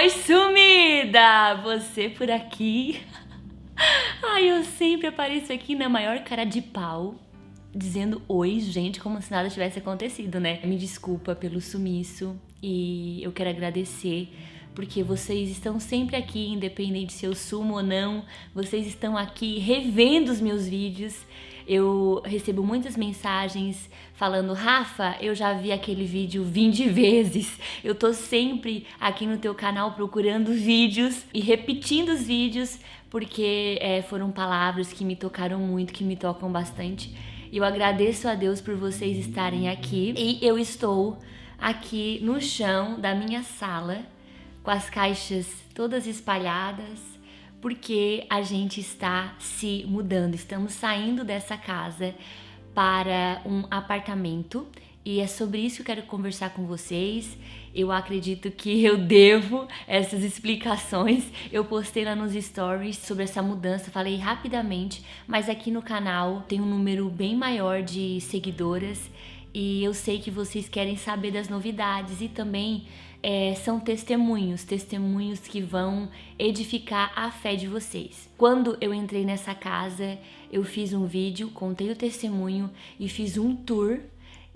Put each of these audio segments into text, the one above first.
Oi, sumida! Você por aqui? Ai, eu sempre apareço aqui na maior cara de pau, dizendo oi, gente, como se nada tivesse acontecido, né? Me desculpa pelo sumiço e eu quero agradecer porque vocês estão sempre aqui, independente se eu sumo ou não, vocês estão aqui revendo os meus vídeos. Eu recebo muitas mensagens falando: Rafa, eu já vi aquele vídeo 20 vezes. Eu tô sempre aqui no teu canal procurando vídeos e repetindo os vídeos porque foram palavras que me tocaram muito, que me tocam bastante. E eu agradeço a Deus por vocês estarem aqui. E eu estou aqui no chão da minha sala com as caixas todas espalhadas, porque a gente está se mudando, estamos saindo dessa casa para um apartamento e é sobre isso que eu quero conversar com vocês. Eu acredito que eu devo essas explicações. Eu postei lá nos stories sobre essa mudança, falei rapidamente, mas aqui no canal tem um número bem maior de seguidoras e eu sei que vocês querem saber das novidades e também são testemunhos que vão edificar a fé de vocês. Quando eu entrei nessa casa, eu fiz um vídeo, contei o testemunho e fiz um tour.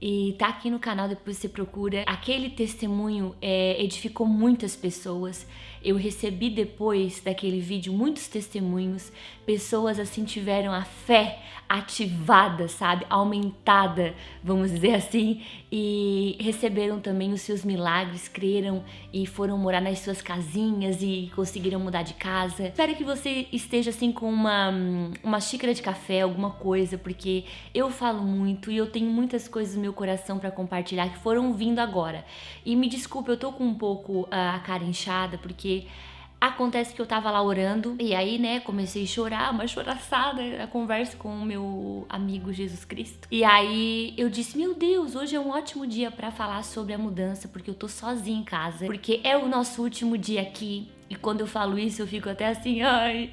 E tá aqui no canal, depois você procura. Aquele testemunho edificou muitas pessoas. Eu recebi depois daquele vídeo muitos testemunhos. Pessoas assim tiveram a fé ativada, sabe? Aumentada, vamos dizer assim. E receberam também os seus milagres, creram e foram morar nas suas casinhas e conseguiram mudar de casa. Espero que você esteja assim com uma xícara de café, alguma coisa, porque eu falo muito e eu tenho muitas coisas no meu coração para compartilhar que foram vindo agora. E me desculpe, eu tô com um pouco a cara inchada, porque acontece que eu tava lá orando e aí, né, comecei a chorar, uma choraçada, a conversa com o meu amigo Jesus Cristo. E aí eu disse: meu Deus, hoje é um ótimo dia pra falar sobre a mudança, porque eu tô sozinha em casa, porque é o nosso último dia aqui. E quando eu falo isso, eu fico até assim, ai,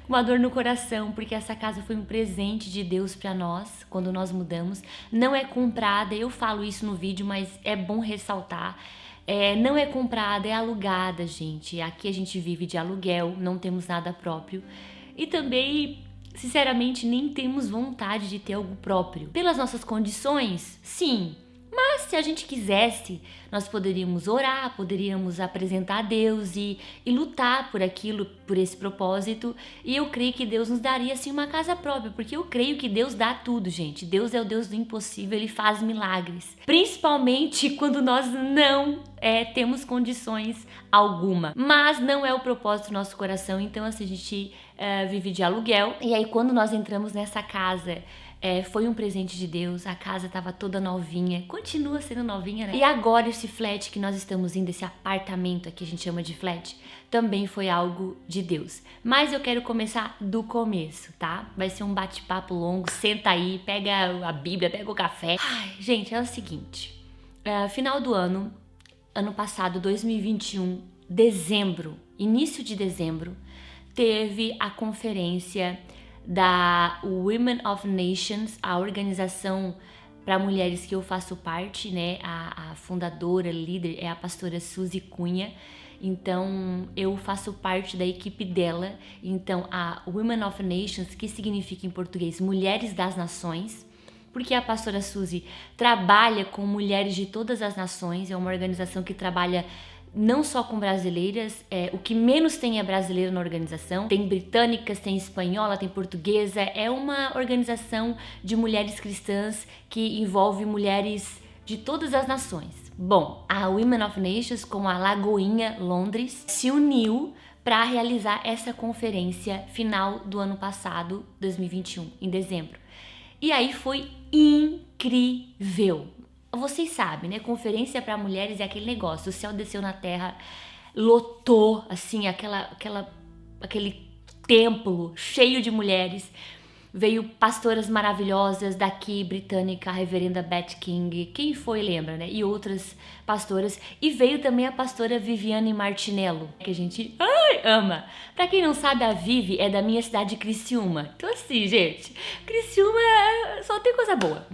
com uma dor no coração, porque essa casa foi um presente de Deus pra nós, quando nós mudamos. Não é comprada, eu falo isso no vídeo, mas é bom ressaltar. Não é comprada, é alugada, gente. Aqui a gente vive de aluguel, não temos nada próprio. E também, sinceramente, nem temos vontade de ter algo próprio. Pelas nossas condições, sim. Mas se a gente quisesse, nós poderíamos orar, poderíamos apresentar a Deus e lutar por aquilo, por esse propósito. E eu creio que Deus nos daria assim uma casa própria, porque eu creio que Deus dá tudo, gente. Deus é o Deus do impossível, Ele faz milagres. Principalmente quando nós não temos condições alguma. Mas não é o propósito do nosso coração, então assim, a gente vive de aluguel. E aí quando nós entramos nessa casa, foi um presente de Deus, a casa tava toda novinha, continua sendo novinha, né? E agora esse flat que nós estamos indo, esse apartamento aqui a gente chama de flat, também foi algo de Deus. Mas eu quero começar do começo, tá? Vai ser um bate-papo longo, senta aí, pega a Bíblia, pega o café. Ai, gente, é o seguinte, final do ano passado, 2021, dezembro, início de dezembro, teve a conferência da Women of Nations, a organização para mulheres que eu faço parte, né? A fundadora, líder é a pastora Suzy Cunha. Então eu faço parte da equipe dela. Então a Women of Nations, que significa em português Mulheres das Nações, porque a pastora Suzy trabalha com mulheres de todas as nações. É uma organização que trabalha não só com brasileiras, o que menos tem é brasileiro na organização. Tem britânicas, tem espanhola, tem portuguesa. É uma organização de mulheres cristãs que envolve mulheres de todas as nações. Bom, a Women of Nations, com a Lagoinha Londres, se uniu para realizar essa conferência final do ano passado, 2021, em dezembro. E aí foi incrível. Vocês sabem, né? Conferência para mulheres é aquele negócio. O céu desceu na terra, lotou, assim, aquele templo cheio de mulheres. Veio pastoras maravilhosas daqui, britânica, a reverenda Beth King, quem foi lembra, né? E outras pastoras. E veio também a pastora Viviane Martinello, que a gente ama. Pra quem não sabe, a Vivi é da minha cidade, Criciúma. Então assim, gente, Criciúma só tem coisa boa.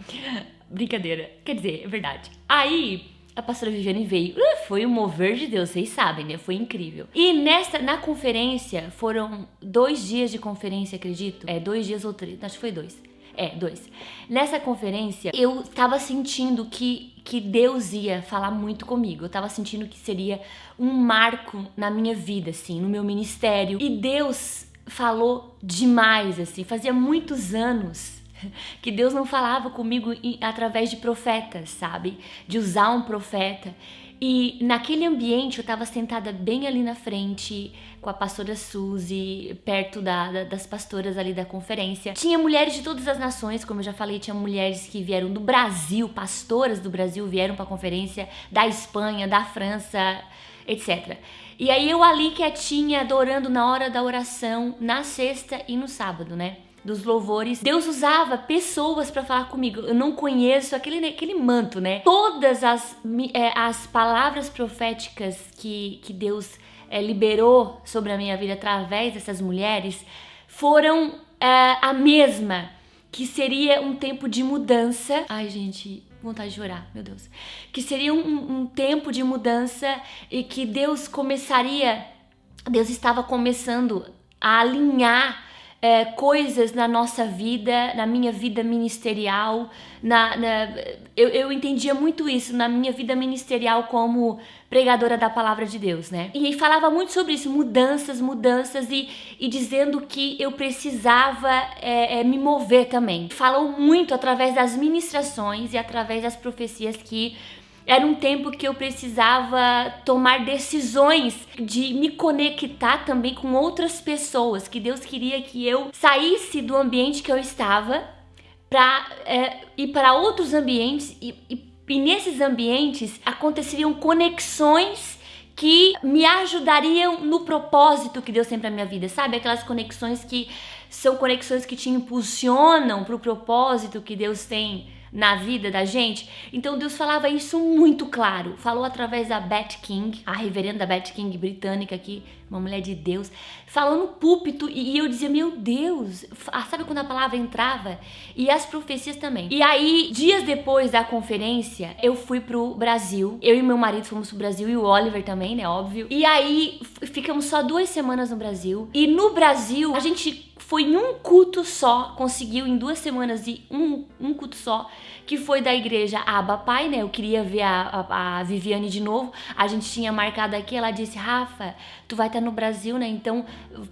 Brincadeira, quer dizer, é verdade. Aí a pastora Viviane veio. Foi um mover de Deus, vocês sabem, né? Foi incrível. E na conferência, foram 2 dias de conferência, acredito. 2 dias ou 3, acho que foi 2. 2. Nessa conferência, eu tava sentindo que Deus ia falar muito comigo. Eu tava sentindo que seria um marco na minha vida, assim, no meu ministério. E Deus falou demais, assim. Fazia muitos anos que Deus não falava comigo através de profetas, sabe? De usar um profeta. E naquele ambiente eu tava sentada bem ali na frente com a pastora Suzy, perto das pastoras ali da conferência. Tinha mulheres de todas as nações, como eu já falei, tinha mulheres que vieram do Brasil, pastoras do Brasil vieram pra conferência, da Espanha, da França, etc. E aí eu ali quietinha, adorando na hora da oração, na sexta e no sábado, né? Dos louvores, Deus usava pessoas pra falar comigo. Eu não conheço aquele manto, né? Todas as palavras proféticas que Deus liberou sobre a minha vida através dessas mulheres foram a mesma, que seria um tempo de mudança. Ai, gente, vontade de chorar, meu Deus. Que seria um tempo de mudança e que Deus estava começando a alinhar coisas na nossa vida, na minha vida ministerial, eu entendia muito isso na minha vida ministerial como pregadora da palavra de Deus, né? E falava muito sobre isso, mudanças e dizendo que eu precisava me mover também. Falou muito através das ministrações e através das profecias que era um tempo que eu precisava tomar decisões de me conectar também com outras pessoas, que Deus queria que eu saísse do ambiente que eu estava para ir para outros ambientes e nesses ambientes aconteceriam conexões que me ajudariam no propósito que Deus tem pra minha vida, sabe? Aquelas conexões que são conexões que te impulsionam pro propósito que Deus tem na vida da gente. Então Deus falava isso muito claro. Falou através da Beth King, a reverenda Beth King britânica aqui, uma mulher de Deus. Falou no púlpito e eu dizia, meu Deus, sabe quando a palavra entrava? E as profecias também. E aí, dias depois da conferência, eu fui pro Brasil. Eu e meu marido fomos pro Brasil e o Oliver também, né, óbvio. E aí, ficamos só 2 semanas no Brasil. E no Brasil, a gente foi em um culto só, conseguiu em 2 semanas e um culto só, que foi da igreja Abba Pai, né? Eu queria ver a Viviane de novo. A gente tinha marcado aqui, ela disse, Rafa, tu vai estar no Brasil, né? Então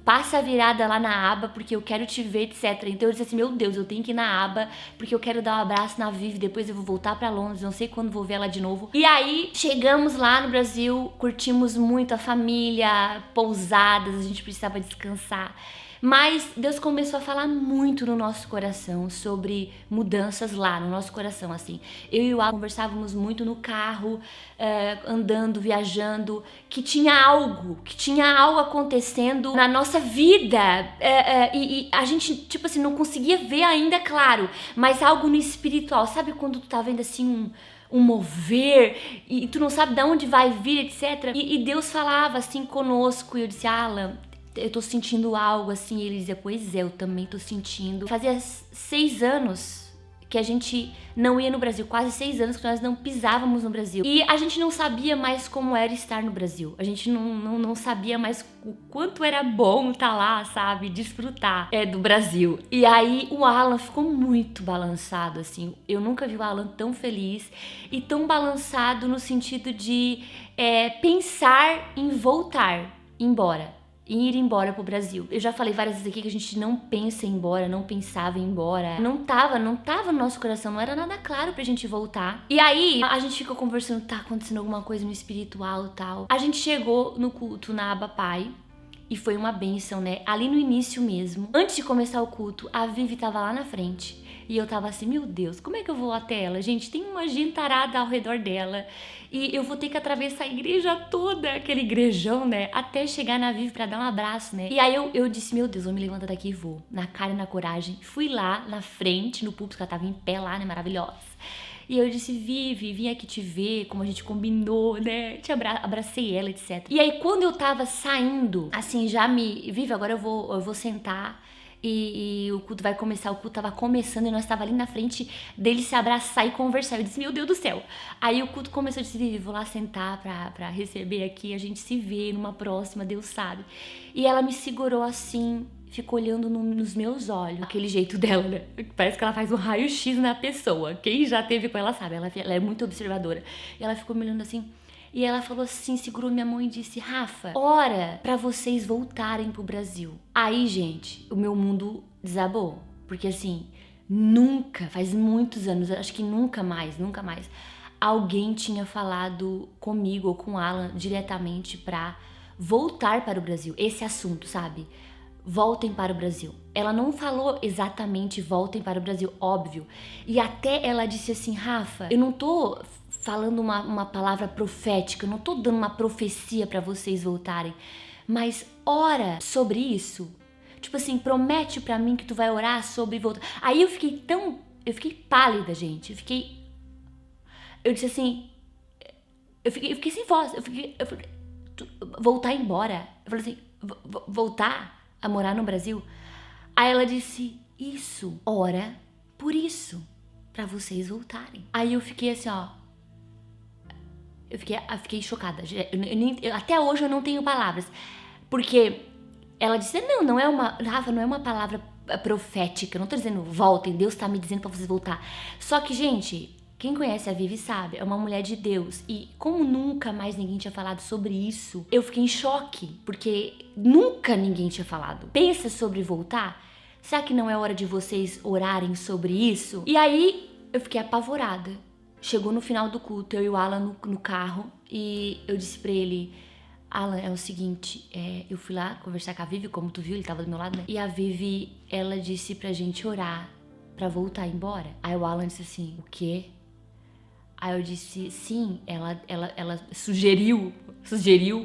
passa a virada lá na Abba, porque eu quero te ver, etc. Então eu disse assim, meu Deus, eu tenho que ir na Abba, porque eu quero dar um abraço na Vivi, depois eu vou voltar pra Londres, não sei quando vou ver ela de novo. E aí, chegamos lá no Brasil, curtimos muito a família, pousadas, a gente precisava descansar. Mas Deus começou a falar muito no nosso coração sobre mudanças lá no nosso coração, assim. Eu e o Al conversávamos muito no carro, andando, viajando, que tinha algo acontecendo na nossa vida. E a gente, tipo assim, não conseguia ver ainda, claro, mas algo no espiritual. Sabe quando tu tá vendo assim um mover e tu não sabe de onde vai vir, etc. E Deus falava assim conosco e eu disse, Alan, eu tô sentindo algo assim. E ele dizia, pois é, eu também tô sentindo. Fazia 6 anos que a gente não ia no Brasil, quase 6 anos que nós não pisávamos no Brasil. E a gente não sabia mais como era estar no Brasil. A gente não sabia mais o quanto era bom estar lá, sabe? Desfrutar do Brasil. E aí o Alan ficou muito balançado, assim. Eu nunca vi o Alan tão feliz e tão balançado no sentido de pensar em voltar embora. Ir embora pro Brasil. Eu já falei várias vezes aqui que a gente não pensa em ir embora, não pensava em ir embora. Não tava no nosso coração, não era nada claro pra gente voltar. E aí, a gente ficou conversando, tá acontecendo alguma coisa no espiritual e tal. A gente chegou no culto na Abba Pai e foi uma bênção, né? Ali no início mesmo, antes de começar o culto, a Vivi tava lá na frente. E eu tava assim, meu Deus, como é que eu vou até ela? Gente, tem uma gentarada ao redor dela. E eu vou ter que atravessar a igreja toda, aquele igrejão, né? Até chegar na Vivi pra dar um abraço, né? E aí eu disse, meu Deus, vou me levantar daqui e vou. Na cara e na coragem. Fui lá, na frente, no púlpito, que ela tava em pé lá, né? Maravilhosa. E eu disse, Vivi, vim aqui te ver, como a gente combinou, né? Abracei ela, etc. E aí, quando eu tava saindo, assim, Vivi, agora eu vou sentar. e o culto vai começar. O culto tava começando e nós tava ali na frente dele se abraçar e conversar. Eu disse, meu Deus do céu. Aí o culto começou, eu disse, Vivi, vou lá sentar pra receber aqui, a gente se vê numa próxima, Deus sabe. E ela me segurou assim, ficou olhando nos meus olhos. Aquele jeito dela, né? Parece que ela faz um raio-x na pessoa. Quem já teve com ela sabe, ela é muito observadora. E ela ficou me olhando assim, e ela falou assim, segurou minha mão e disse, Rafa, ora pra vocês voltarem pro Brasil. Aí, gente, o meu mundo desabou. Porque assim, nunca, faz muitos anos, acho que nunca mais, alguém tinha falado comigo ou com Alan diretamente pra voltar para o Brasil. Esse assunto, sabe? Voltem para o Brasil. Ela não falou exatamente voltem para o Brasil, óbvio. E até ela disse assim, Rafa, eu não tô falando uma palavra profética, eu não tô dando uma profecia para vocês voltarem, mas ora sobre isso. Tipo assim, promete pra mim que tu vai orar sobre voltar. Aí eu fiquei pálida, gente. Eu disse assim, eu fiquei sem voz. Eu falei, voltar embora. Eu falei assim, voltar a morar no Brasil? Aí ela disse, isso, ora por isso, pra vocês voltarem. Aí eu fiquei assim, ó, eu fiquei chocada. Até hoje eu não tenho palavras, porque ela disse, não é uma, Rafa, não é uma palavra profética, eu não tô dizendo voltem, Deus tá me dizendo pra vocês voltar. Só que, gente, quem conhece a Vivi sabe, é uma mulher de Deus. E como nunca mais ninguém tinha falado sobre isso, eu fiquei em choque, porque nunca ninguém tinha falado. Pensa sobre voltar? Será que não é hora de vocês orarem sobre isso? E aí, eu fiquei apavorada. Chegou no final do culto, eu e o Alan no carro, e eu disse pra ele, Alan, é o seguinte, eu fui lá conversar com a Vivi, como tu viu, ele tava do meu lado, né? E a Vivi, ela disse pra gente orar pra voltar embora. Aí o Alan disse assim, o quê? Aí eu disse, sim, ela sugeriu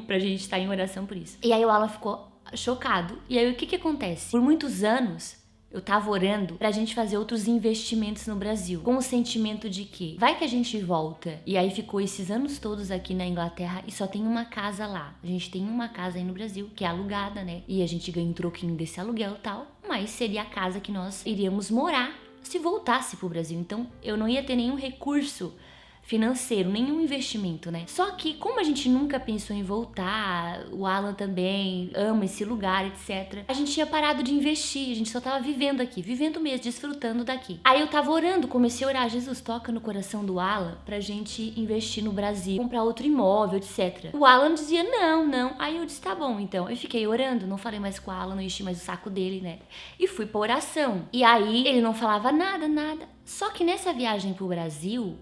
pra gente estar em oração por isso. E aí o Alan ficou chocado. E aí o que acontece? Por muitos anos, eu tava orando pra gente fazer outros investimentos no Brasil. Com o sentimento de que vai que a gente volta. E aí ficou esses anos todos aqui na Inglaterra e só tem uma casa lá. A gente tem uma casa aí no Brasil, que é alugada, né? E a gente ganha um troquinho desse aluguel e tal. Mas seria a casa que nós iríamos morar se voltasse pro Brasil. Então eu não ia ter nenhum recurso financeiro, nenhum investimento, né? Só que como a gente nunca pensou em voltar, o Alan também ama esse lugar, etc. A gente tinha parado de investir, a gente só tava vivendo aqui, vivendo mesmo, desfrutando daqui. Aí eu tava orando, comecei a orar, Jesus, toca no coração do Alan pra gente investir no Brasil, comprar outro imóvel, etc. O Alan dizia, não. Aí eu disse, tá bom, então. Eu fiquei orando, não falei mais com o Alan, não enchi mais o saco dele, né? E fui pra oração. E aí ele não falava nada. Só que nessa viagem pro Brasil,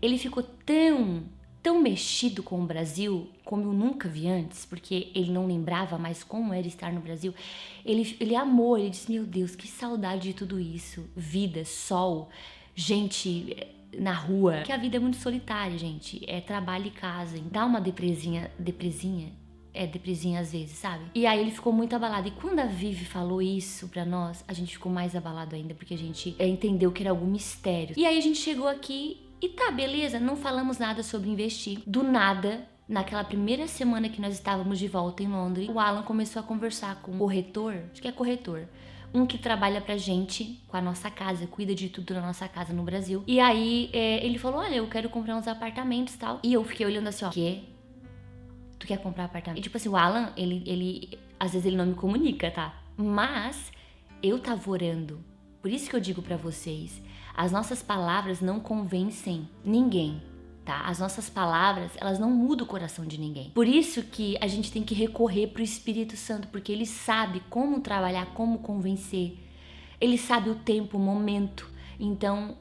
ele ficou tão mexido com o Brasil como eu nunca vi antes, porque ele não lembrava mais como era estar no Brasil. Ele amou, ele disse, meu Deus, que saudade de tudo isso. Vida, sol, gente na rua. Que a vida é muito solitária, gente. É trabalho e casa. Dá uma depresinha às vezes, sabe? E aí ele ficou muito abalado. E quando a Vivi falou isso pra nós, a gente ficou mais abalado ainda, porque a gente entendeu que era algum mistério. E aí a gente chegou aqui e tá, beleza, não falamos nada sobre investir. Do nada, naquela primeira semana que nós estávamos de volta em Londres, o Alan começou a conversar com o corretor, acho que é corretor, um que trabalha pra gente com a nossa casa, cuida de tudo na nossa casa no Brasil. E aí ele falou, olha, eu quero comprar uns apartamentos e tal. E eu fiquei olhando assim, ó, quê? Tu quer comprar apartamento? E tipo assim, o Alan, ele às vezes ele não me comunica, tá? Mas eu tava orando. Por isso que eu digo pra vocês, as nossas palavras não convencem ninguém, tá? As nossas palavras, elas não mudam o coração de ninguém. Por isso que a gente tem que recorrer pro Espírito Santo, porque ele sabe como trabalhar, como convencer. Ele sabe o tempo, o momento. Então,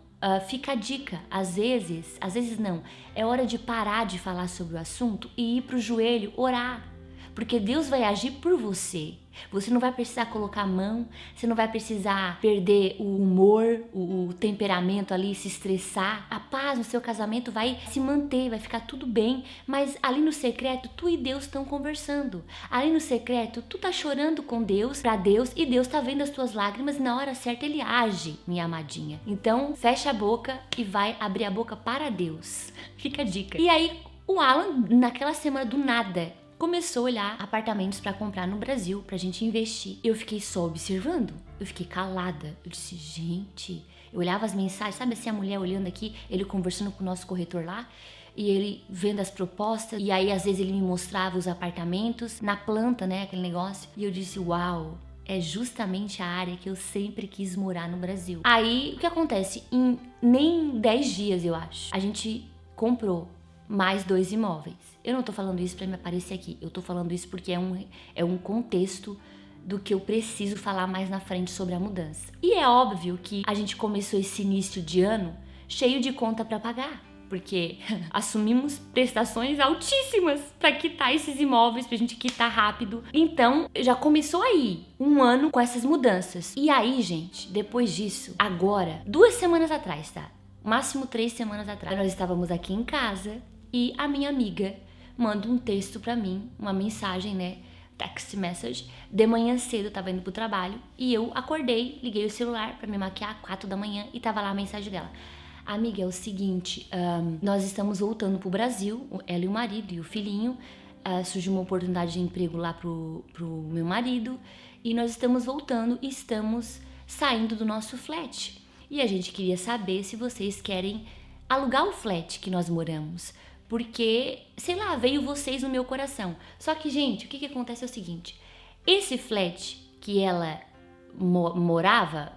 fica a dica. Às vezes não. É hora de parar de falar sobre o assunto e ir pro joelho, orar. Porque Deus vai agir por você. Você não vai precisar colocar a mão, você não vai precisar perder o humor, o temperamento ali, se estressar. A paz no seu casamento vai se manter, vai ficar tudo bem. Mas ali no secreto, tu e Deus estão conversando. Ali no secreto, tu tá chorando com Deus, pra Deus, e Deus tá vendo as tuas lágrimas e na hora certa ele age, minha amadinha. Então, fecha a boca e vai abrir a boca para Deus. Fica a dica. E aí, o Alan, naquela semana do nada, começou a olhar apartamentos pra comprar no Brasil, pra gente investir. Eu fiquei só observando, eu fiquei calada. Eu disse, gente... Eu olhava as mensagens, sabe assim, a mulher olhando aqui, ele conversando com o nosso corretor lá, e ele vendo as propostas, e aí às vezes ele me mostrava os apartamentos, na planta, né, aquele negócio. E eu disse, uau, é justamente a área que eu sempre quis morar no Brasil. Aí, o que acontece? Em nem 10 dias, eu acho, a gente comprou mais 2 imóveis. Eu não tô falando isso pra me aparecer aqui, eu tô falando isso porque é um contexto do que eu preciso falar mais na frente sobre a mudança. E é óbvio que a gente começou esse início de ano cheio de conta para pagar, porque assumimos prestações altíssimas para quitar esses imóveis, pra gente quitar rápido. Então, já começou aí um ano com essas mudanças. E aí, gente, depois disso, agora, 2 semanas atrás, tá? Máximo 3 semanas atrás, nós estávamos aqui em casa e a minha amiga manda um texto para mim, uma mensagem, né? Text message. De manhã cedo eu tava indo pro trabalho e eu acordei, liguei o celular pra me maquiar 4 da manhã e tava lá a mensagem dela. Amiga, é o seguinte, nós estamos voltando pro Brasil, ela e o marido e o filhinho. Surgiu uma oportunidade de emprego lá pro meu marido e nós estamos voltando e estamos saindo do nosso flat. E a gente queria saber se vocês querem alugar o flat que nós moramos. Porque, sei lá, veio vocês no meu coração. Só que, gente, o que acontece é o seguinte. Esse flat que ela morava,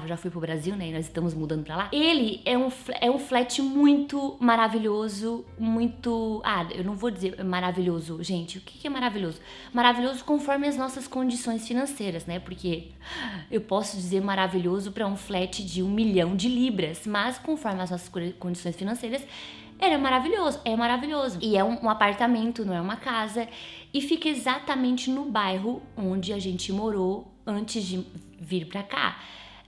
já fui pro Brasil, né? E nós estamos mudando pra lá. Ele é um flat muito maravilhoso, muito... eu não vou dizer maravilhoso, gente. O que é maravilhoso? Maravilhoso conforme as nossas condições financeiras, né? Porque eu posso dizer maravilhoso pra um flat de 1 milhão de libras, mas conforme as nossas condições financeiras... Era maravilhoso, é maravilhoso. E é um apartamento, não é uma casa. E fica exatamente no bairro onde a gente morou antes de vir pra cá.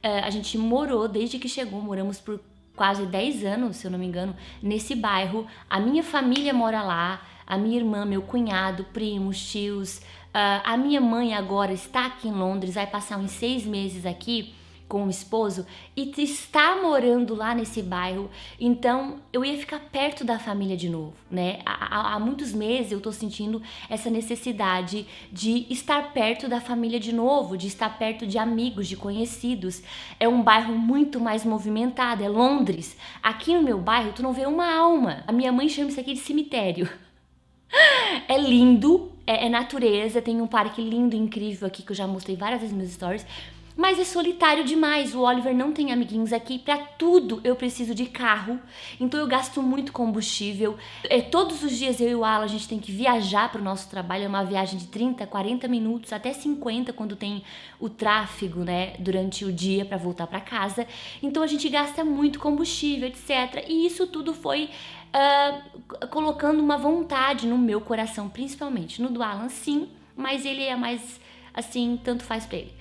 A gente morou desde que chegou, moramos por quase 10 anos, se eu não me engano, nesse bairro. A minha família mora lá, a minha irmã, meu cunhado, primos, tios. A minha mãe agora está aqui em Londres, vai passar uns 6 meses aqui com o esposo e está morando lá nesse bairro, então eu ia ficar perto da família de novo, né? Há muitos meses eu tô sentindo essa necessidade de estar perto da família de novo, de estar perto de amigos, de conhecidos. É um bairro muito mais movimentado, é Londres. Aqui no meu bairro tu não vê uma alma. A minha mãe chama isso aqui de cemitério. É lindo, é natureza, tem um parque lindo, incrível aqui que eu já mostrei várias vezes nos meus stories. Mas é solitário demais, o Oliver não tem amiguinhos aqui, pra tudo eu preciso de carro, então eu gasto muito combustível. Todos os dias eu e o Alan, a gente tem que viajar pro nosso trabalho, é uma viagem de 30, 40 minutos, até 50 quando tem o tráfego, né, durante o dia pra voltar pra casa. Então a gente gasta muito combustível, etc. E isso tudo foi colocando uma vontade no meu coração, principalmente. No do Alan, sim, mas ele é mais, assim, tanto faz pra ele.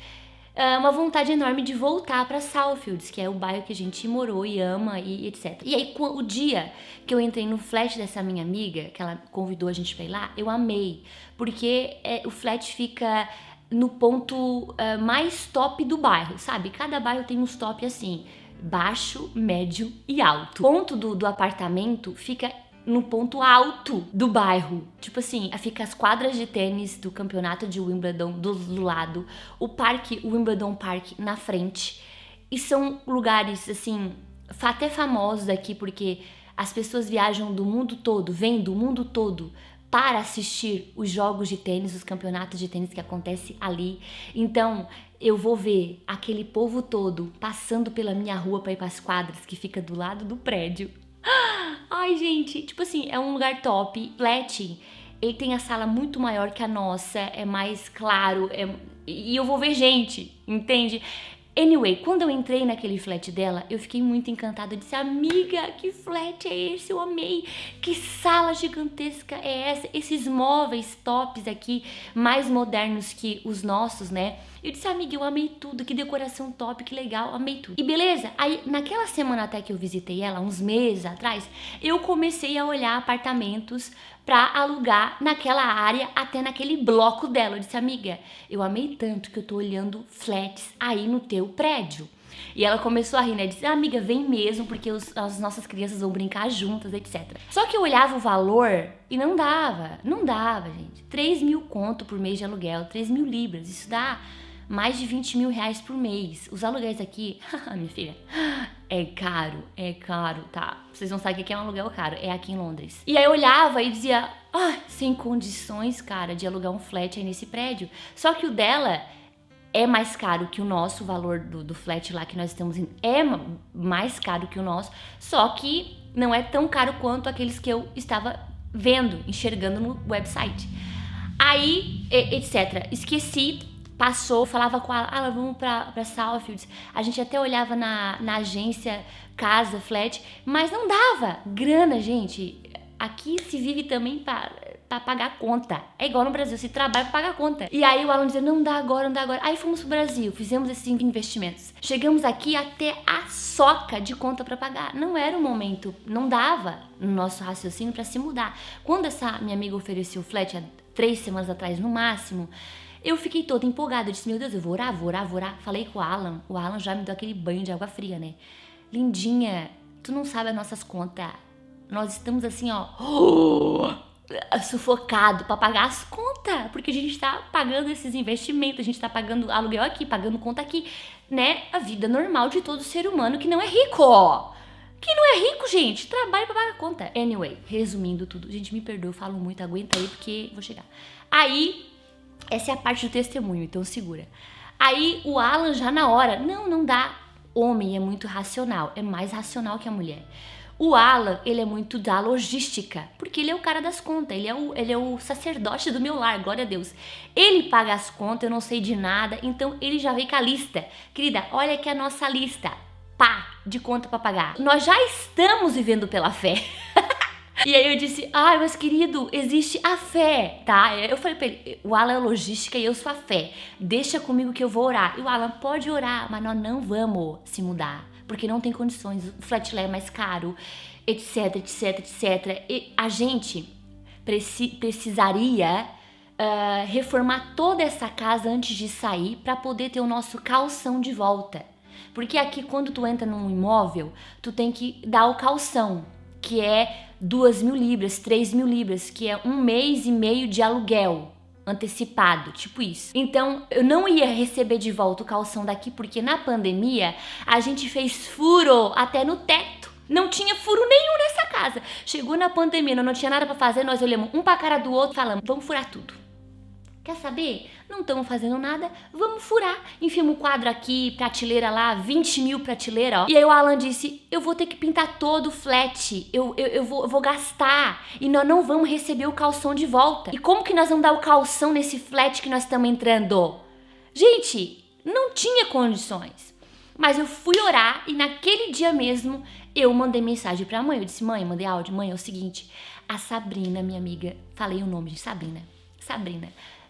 Uma vontade enorme de voltar para Southfields, que é o bairro que a gente morou e ama e etc. E aí, o dia que eu entrei no flat dessa minha amiga, que ela convidou a gente pra ir lá, eu amei, porque o flat fica no ponto mais top do bairro, sabe? Cada bairro tem uns top assim, baixo, médio e alto. O ponto do apartamento fica no ponto alto do bairro. Tipo assim, fica as quadras de tênis do campeonato de Wimbledon do lado, o parque, o Wimbledon Park na frente. E são lugares, assim, até famosos aqui, porque as pessoas viajam do mundo todo, vêm do mundo todo para assistir os jogos de tênis, os campeonatos de tênis que acontecem ali. Então, eu vou ver aquele povo todo passando pela minha rua para ir para as quadras que fica do lado do prédio. Ai, gente, tipo assim, é um lugar top. Flat, ele tem a sala muito maior que a nossa, é mais claro, e eu vou ver gente, entende? Anyway, quando eu entrei naquele flat dela, eu fiquei muito encantada. Eu disse, amiga, que flat é esse? Eu amei. Que sala gigantesca é essa? Esses móveis tops aqui, mais modernos que os nossos, né? Eu disse, amiga, eu amei tudo, que decoração top, que legal, amei tudo. E beleza, aí naquela semana até que eu visitei ela, uns meses atrás, eu comecei a olhar apartamentos pra alugar naquela área, até naquele bloco dela. Eu disse, amiga, eu amei tanto que eu tô olhando flats aí no teu prédio. E ela começou a rir, né? Disse, amiga, vem mesmo, porque as nossas crianças vão brincar juntas, etc. Só que eu olhava o valor e não dava, gente. 3 mil conto por mês de aluguel, 3 mil libras, isso dá mais de 20 mil reais por mês. Os aluguéis aqui, minha filha, é caro, tá? Vocês não sabem o que é um aluguel caro, é aqui em Londres. E aí eu olhava e dizia, sem condições, cara, de alugar um flat aí nesse prédio. Só que o dela é mais caro que o nosso, o valor do flat lá que nós estamos indo é mais caro que o nosso, só que não é tão caro quanto aqueles que eu estava vendo, enxergando no website. Aí, etc. Esqueci. Passou, falava com ela, vamos pra Southfields. A gente até olhava na agência, casa, flat, mas não dava grana, gente. Aqui se vive também pra pagar conta. É igual no Brasil, se trabalha pra pagar conta. E aí o Alan dizia, não dá agora. Aí fomos pro Brasil, fizemos esses investimentos. Chegamos aqui até a soca de conta pra pagar. Não era o momento, não dava no nosso raciocínio pra se mudar. Quando essa minha amiga ofereceu o flat há 3 semanas atrás no máximo, eu fiquei toda empolgada, eu disse, meu Deus, eu vou orar. Falei com o Alan já me deu aquele banho de água fria, né? Lindinha, tu não sabe as nossas contas, nós estamos assim, sufocado pra pagar as contas, porque a gente tá pagando esses investimentos, a gente tá pagando aluguel aqui, pagando conta aqui, né? A vida normal de todo ser humano que não é rico. Quem não é rico, gente, trabalha pra pagar conta. Anyway, resumindo tudo, gente, me perdoa, eu falo muito, aguenta aí porque vou chegar. Aí, essa é a parte do testemunho, então segura. Aí o Alan já na hora, não dá. Homem é muito racional, é mais racional que a mulher. O Alan, ele é muito da logística, porque ele é o cara das contas, ele é o sacerdote do meu lar, glória a Deus. Ele paga as contas, eu não sei de nada, então ele já veio com a lista. Querida, olha aqui a nossa lista, de conta pra pagar. Nós já estamos vivendo pela fé. E aí eu disse, mas querido, existe a fé, tá? Eu falei pra ele, o Alan é logística e eu sou a fé. Deixa comigo que eu vou orar. E o Alan, pode orar, mas nós não vamos se mudar, porque não tem condições, o flat lá é mais caro, etc. E a gente precisaria reformar toda essa casa antes de sair pra poder ter o nosso calção de volta. Porque aqui, quando tu entra num imóvel, tu tem que dar o calção, que é 2 mil libras, 3 mil libras, que é 1 mês e meio de aluguel antecipado, tipo isso. Então, eu não ia receber de volta o calção daqui, porque na pandemia a gente fez furo até no teto. Não tinha furo nenhum nessa casa. Chegou na pandemia, não tinha nada pra fazer, nós olhamos um pra cara do outro e falamos, vamos furar tudo. Quer saber? Não estamos fazendo nada, vamos furar. Enfiamos um quadro aqui, prateleira lá, 20 mil prateleira, ó. E aí o Alan disse, eu vou ter que pintar todo o flat, eu vou gastar e nós não vamos receber o calção de volta. E como que nós vamos dar o calção nesse flat que nós estamos entrando? Gente, não tinha condições. Mas eu fui orar e naquele dia mesmo eu mandei mensagem pra mãe. Eu disse, mãe, mandei áudio, mãe, é o seguinte, a Sabrina, minha amiga, falei o nome de Sabrina,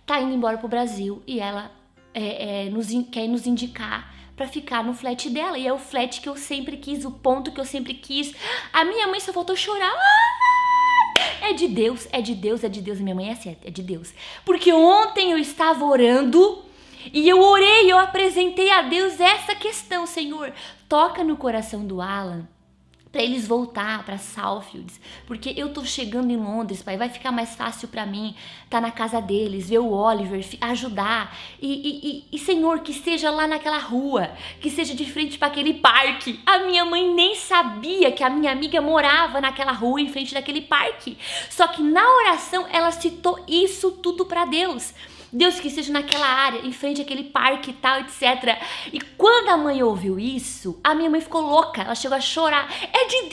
tá indo embora pro Brasil e ela quer nos indicar pra ficar no flat dela. E é o flat que eu sempre quis, o ponto que eu sempre quis. A minha mãe só faltou chorar. É de Deus. Minha mãe é certa, é de Deus. Porque ontem eu estava orando e eu orei, eu apresentei a Deus essa questão. Senhor, toca no coração do Alan pra eles voltar pra Southfields, porque eu tô chegando em Londres, pai, vai ficar mais fácil pra mim tá na casa deles, ver o Oliver, ajudar, e Senhor, que seja lá naquela rua, que seja de frente pra aquele parque. A minha mãe nem sabia que a minha amiga morava naquela rua, em frente daquele parque, só que na oração ela citou isso tudo pra Deus. Deus, que seja naquela área, em frente àquele parque e tal, etc. E quando a mãe ouviu isso, a minha mãe ficou louca, ela chegou a chorar. É de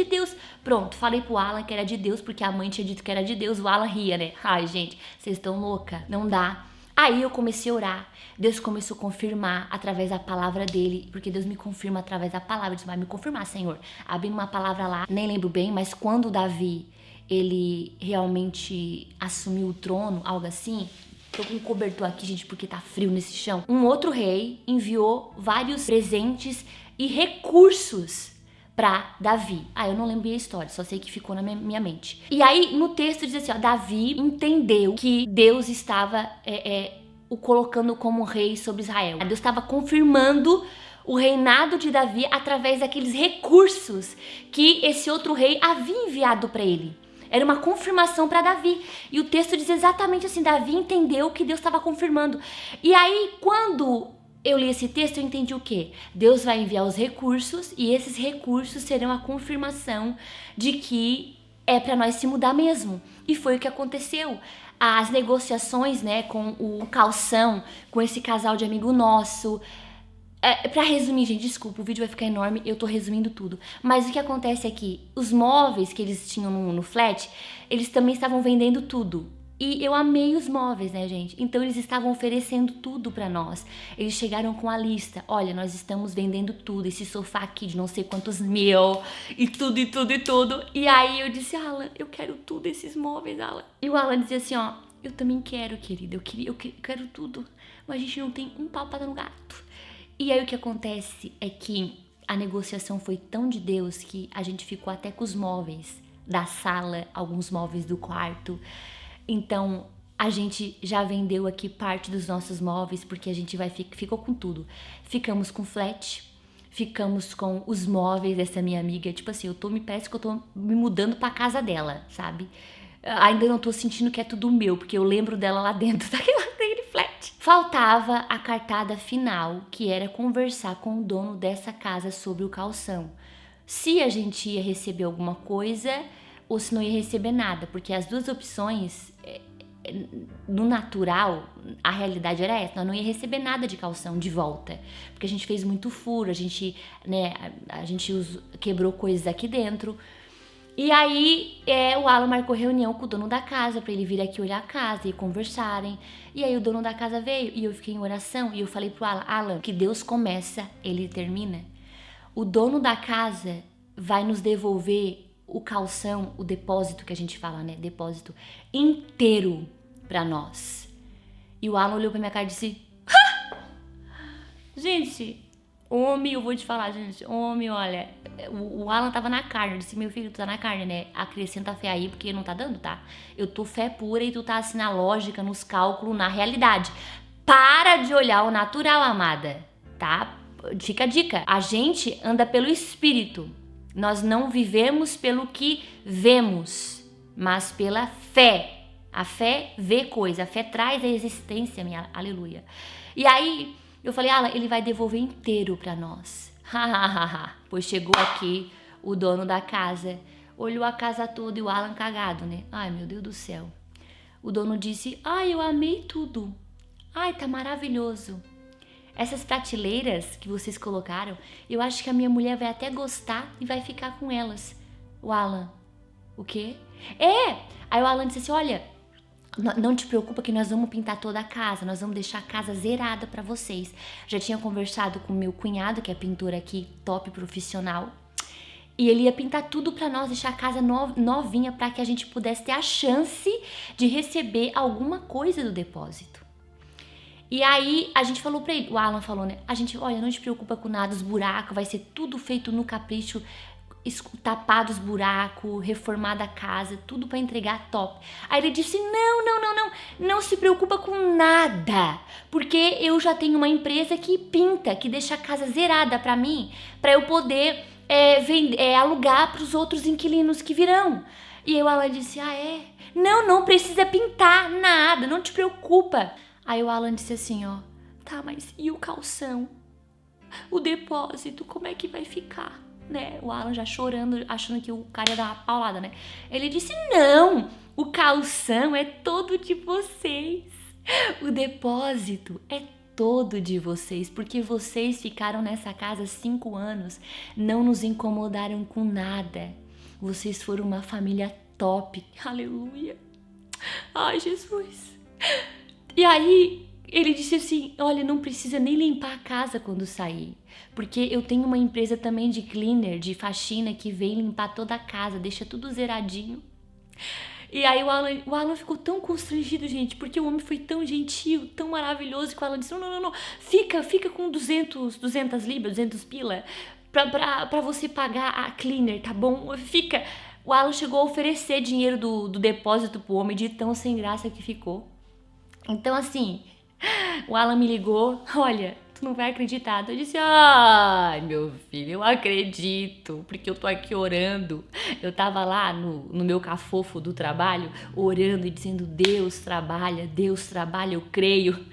Deus. Pronto, falei pro Alan que era de Deus, porque a mãe tinha dito que era de Deus, o Alan ria, né? Ai, gente, vocês estão louca, não dá. Aí eu comecei a orar, Deus começou a confirmar através da palavra dele, porque Deus me confirma através da palavra, Deus vai me confirmar, Senhor. Abrindo uma palavra lá, nem lembro bem, mas quando Davi, ele realmente assumiu o trono, algo assim. Tô com um cobertor aqui, gente, porque tá frio nesse chão. Um outro rei enviou vários presentes e recursos pra Davi. Eu não lembrei a história, só sei que ficou na minha mente. E aí, no texto diz assim, Davi entendeu que Deus estava o colocando como rei sobre Israel. Deus estava confirmando o reinado de Davi através daqueles recursos que esse outro rei havia enviado para ele. Era uma confirmação para Davi. E o texto diz exatamente assim, Davi entendeu que Deus estava confirmando. E aí, quando eu li esse texto, eu entendi o quê? Deus vai enviar os recursos e esses recursos serão a confirmação de que é para nós se mudar mesmo. E foi o que aconteceu. As negociações, né, com o calção, com esse casal de amigo nosso. Pra resumir, gente, desculpa, o vídeo vai ficar enorme, eu tô resumindo tudo. Mas o que acontece é que os móveis que eles tinham no flat, eles também estavam vendendo tudo. E eu amei os móveis, né, gente? Então eles estavam oferecendo tudo pra nós. Eles chegaram com a lista. Olha, nós estamos vendendo tudo. Esse sofá aqui de não sei quantos mil. E tudo, e tudo, e tudo. E aí eu disse, Alan, eu quero tudo esses móveis, Alan. E o Alan dizia assim, ó, eu também quero, querido. Eu quero tudo. Mas a gente não tem um pau pra dar no gato. E aí o que acontece é que a negociação foi tão de Deus que a gente ficou até com os móveis da sala, alguns móveis do quarto. Então a gente já vendeu aqui parte dos nossos móveis porque a gente ficou com tudo. Ficamos com flat, ficamos com os móveis dessa minha amiga. Tipo assim, parece que eu tô me mudando pra casa dela, sabe? Ainda não tô sentindo que é tudo meu, porque eu lembro dela lá dentro daquele flat. Faltava a cartada final, que era conversar com o dono dessa casa sobre o calção. Se a gente ia receber alguma coisa ou se não ia receber nada, porque as duas opções, no natural, a realidade era essa, nós não ia receber nada de calção de volta, porque a gente fez muito furo, a gente quebrou coisas aqui dentro. E aí o Alan marcou reunião com o dono da casa pra ele vir aqui olhar a casa e conversarem. E aí o dono da casa veio e eu fiquei em oração e eu falei pro Alan, que Deus começa, ele termina. O dono da casa vai nos devolver o calção, o depósito que a gente fala, né? Depósito inteiro pra nós. E o Alan olhou pra minha cara e disse, gente, homem, eu vou te falar, gente, homem, olha, o Alan tava na carne, eu disse, meu filho, tu tá na carne, né? Acrescenta fé aí, porque não tá dando, tá? Eu tô fé pura e tu tá assim na lógica, nos cálculos, na realidade. Para de olhar o natural, amada, tá? Fica a dica, a gente anda pelo Espírito. Nós não vivemos pelo que vemos, mas pela fé. A fé vê coisa, a fé traz a existência, minha aleluia. E aí eu falei, Alan, ele vai devolver inteiro pra nós. Pois chegou aqui o dono da casa, olhou a casa toda e o Alan cagado, né? Ai, meu Deus do céu. O dono disse, ai, eu amei tudo. Ai, tá maravilhoso. Essas prateleiras que vocês colocaram, eu acho que a minha mulher vai até gostar e vai ficar com elas. O Alan, o quê? Aí o Alan disse assim, olha, não te preocupa que nós vamos pintar toda a casa, nós vamos deixar a casa zerada pra vocês. Já tinha conversado com meu cunhado, que é pintor aqui, top profissional, e ele ia pintar tudo pra nós, deixar a casa novinha pra que a gente pudesse ter a chance de receber alguma coisa do depósito. E aí a gente falou pra ele, o Alan falou, né? A gente, olha, não te preocupa com nada, os buracos, vai ser tudo feito no capricho, tapado os buracos, reformada a casa, tudo pra entregar top. Aí ele disse, não se preocupa com nada, porque eu já tenho uma empresa que pinta, que deixa a casa zerada pra mim, pra eu poder alugar pros outros inquilinos que virão. E aí o Alan disse, não precisa pintar nada, não te preocupa. Aí o Alan disse assim, ó, tá, mas e o calção? O depósito, como é que vai ficar? Né? O Alan já chorando, achando que o cara ia dar uma paulada, né? Ele disse, não, o calção é todo de vocês. O depósito é todo de vocês, porque vocês ficaram nessa casa 5 anos, não nos incomodaram com nada. Vocês foram uma família top. Aleluia. Ai, Jesus. E aí ele disse assim, olha, não precisa nem limpar a casa quando sair, porque eu tenho uma empresa também de cleaner, de faxina, que vem limpar toda a casa, deixa tudo zeradinho. E aí o Alan ficou tão constrangido, gente, porque o homem foi tão gentil, tão maravilhoso, que o Alan disse, não, fica com 200 libras, 200 pila, pra você pagar a cleaner, tá bom? Fica. O Alan chegou a oferecer dinheiro do depósito pro homem, de tão sem graça que ficou. Então, assim, o Alan me ligou, olha, tu não vai acreditar. Eu disse, ai, meu filho, eu acredito, porque eu tô aqui orando. Eu tava lá no meu cafofo do trabalho, orando e dizendo, Deus trabalha, eu creio.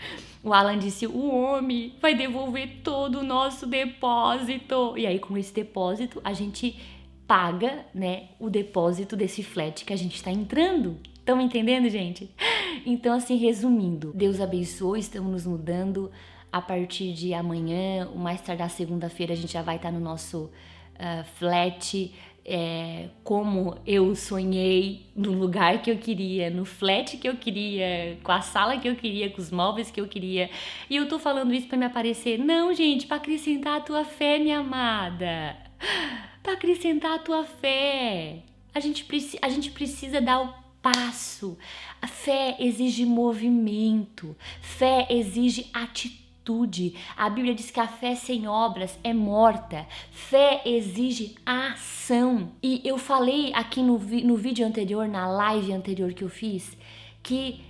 O Alan disse, o homem vai devolver todo o nosso depósito. E aí, com esse depósito, a gente paga, né, o depósito desse flat que a gente tá entrando. Estão entendendo, gente? Então, assim, resumindo, Deus abençoou, estamos nos mudando. A partir de amanhã, o mais tardar segunda-feira, a gente já vai estar no nosso flat, como eu sonhei, no lugar que eu queria, no flat que eu queria, com a sala que eu queria, com os móveis que eu queria. E eu tô falando isso pra me aparecer? Não, gente, pra acrescentar a tua fé, minha amada. Pra acrescentar a tua fé. A gente precisa dar o passo. A fé exige movimento. Fé exige atitude. A Bíblia diz que a fé sem obras é morta. Fé exige ação. E eu falei aqui no vídeo anterior, na live anterior que eu fiz, que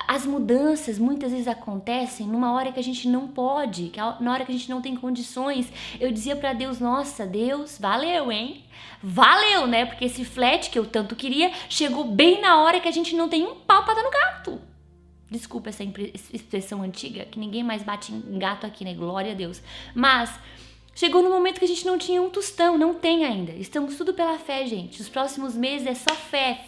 as mudanças muitas vezes acontecem numa hora que a gente não pode, na hora que a gente não tem condições. Eu dizia pra Deus, nossa, Deus, valeu, hein? Valeu, né? Porque esse flat que eu tanto queria chegou bem na hora que a gente não tem um pau pra dar no gato. Desculpa essa expressão antiga, que ninguém mais bate em gato aqui, né? Glória a Deus. Mas chegou no momento que a gente não tinha um tostão, não tem ainda. Estamos tudo pela fé, gente. Os próximos meses é só fé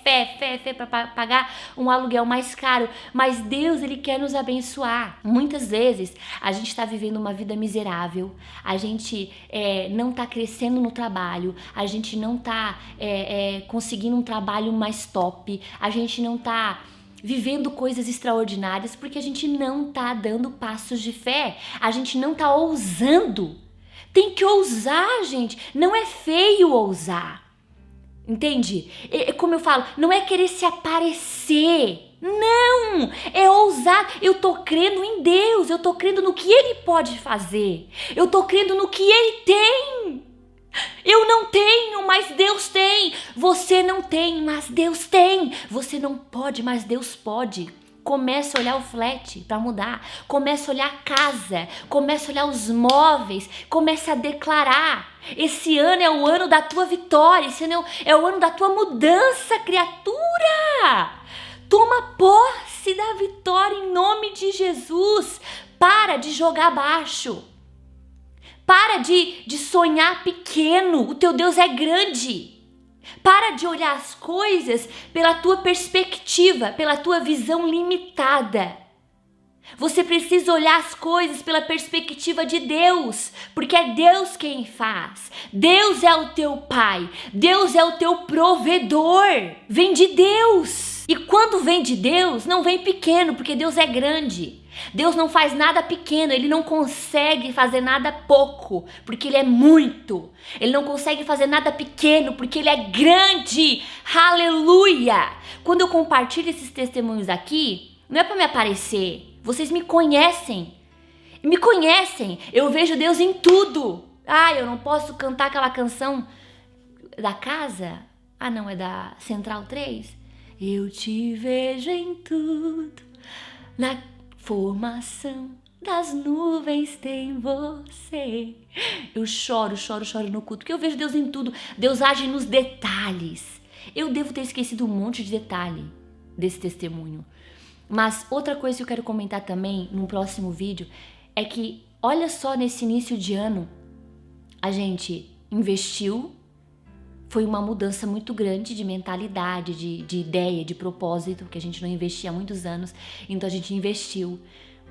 para pagar um aluguel mais caro. Mas Deus, Ele quer nos abençoar. Muitas vezes a gente está vivendo uma vida miserável, a gente não está crescendo no trabalho, a gente não está conseguindo um trabalho mais top, a gente não está vivendo coisas extraordinárias porque a gente não tá dando passos de fé, a gente não tá ousando. Tem que ousar, gente. Não é feio ousar. Entende? Como eu falo, não é querer se aparecer. Não! É ousar. Eu tô crendo em Deus. Eu tô crendo no que Ele pode fazer. Eu tô crendo no que Ele tem. Eu não tenho, mas Deus tem. Você não tem, mas Deus tem. Você não pode, mas Deus pode. Começa a olhar o flat para mudar, começa a olhar a casa, começa a olhar os móveis, começa a declarar. Esse ano é o ano da tua vitória, esse ano é o ano da tua mudança, criatura. Toma posse da vitória em nome de Jesus. Para de jogar baixo. Para de sonhar pequeno. O teu Deus é grande. Para de olhar as coisas pela tua perspectiva, pela tua visão limitada. Você precisa olhar as coisas pela perspectiva de Deus, porque é Deus quem faz. Deus é o teu Pai, Deus é o teu provedor. Vem de Deus. E quando vem de Deus, não vem pequeno, porque Deus é grande. Deus não faz nada pequeno, Ele não consegue fazer nada pouco, porque Ele é muito. Ele não consegue fazer nada pequeno, porque Ele é grande. Aleluia! Quando eu compartilho esses testemunhos aqui, não é para me aparecer. Vocês me conhecem. Me conhecem. Eu vejo Deus em tudo. Ah, eu não posso cantar aquela canção da casa? Ah, não, é da Central 3? Eu te vejo em tudo. Na formação das nuvens tem você. Eu choro no culto, porque eu vejo Deus em tudo. Deus age nos detalhes. Eu devo ter esquecido um monte de detalhe desse testemunho. Mas outra coisa que eu quero comentar também no próximo vídeo é que, olha só, nesse início de ano, a gente investiu. Foi uma mudança muito grande de mentalidade, de ideia, de propósito, que a gente não investia há muitos anos, então a gente investiu.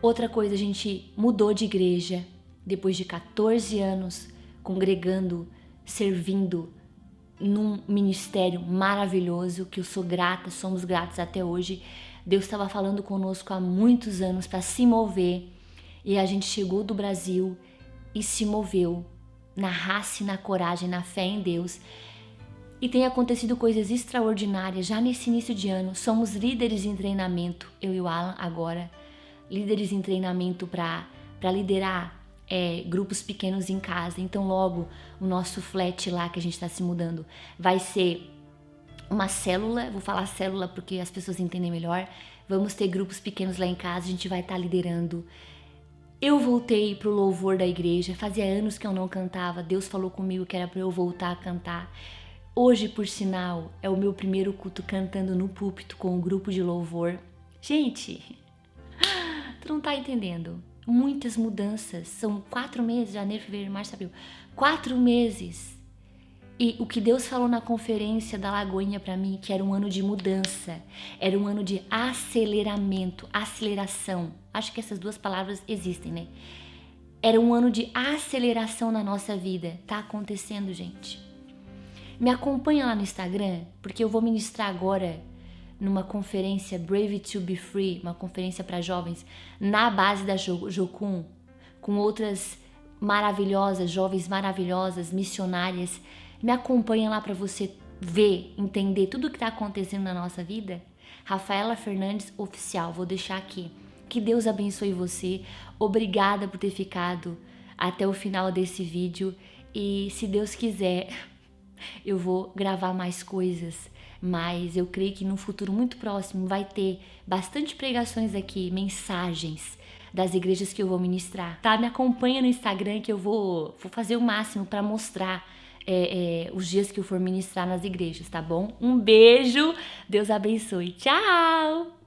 Outra coisa, a gente mudou de igreja, depois de 14 anos, congregando, servindo num ministério maravilhoso, que eu sou grata, somos gratos até hoje. Deus estava falando conosco há muitos anos para se mover, e a gente chegou do Brasil e se moveu na raça e na coragem, na fé em Deus. E tem acontecido coisas extraordinárias já nesse início de ano. Somos líderes em treinamento, eu e o Alan agora, líderes em treinamento para liderar grupos pequenos em casa. Então logo o nosso flat lá que a gente está se mudando vai ser uma célula, vou falar célula porque as pessoas entendem melhor. Vamos ter grupos pequenos lá em casa, a gente vai estar liderando Eu voltei pro louvor da igreja, fazia anos que eu não cantava, Deus falou comigo que era para eu voltar a cantar. Hoje, por sinal, é o meu primeiro culto cantando no púlpito com um grupo de louvor. Gente, tu não tá entendendo. Muitas mudanças, são 4 meses, janeiro, fevereiro, março, abril. 4 meses. E o que Deus falou na conferência da Lagoinha pra mim, que era um ano de mudança, era um ano de aceleramento, aceleração. Acho que essas duas palavras existem, né? Era um ano de aceleração na nossa vida. Tá acontecendo, gente. Me acompanha lá no Instagram, porque eu vou ministrar agora numa conferência Brave to be Free, uma conferência para jovens, na base da Jocum, com outras maravilhosas, jovens maravilhosas, missionárias. Me acompanha lá para você ver, entender tudo o que está acontecendo na nossa vida. Rafaela Fernandes Oficial, vou deixar aqui. Que Deus abençoe você. Obrigada por ter ficado até o final desse vídeo. E se Deus quiser, eu vou gravar mais coisas. Mas eu creio que no futuro muito próximo vai ter bastante pregações aqui, mensagens das igrejas que eu vou ministrar. Tá? Me acompanha no Instagram que eu vou fazer o máximo para mostrar os dias que eu for ministrar nas igrejas, tá bom? Um beijo, Deus abençoe. Tchau!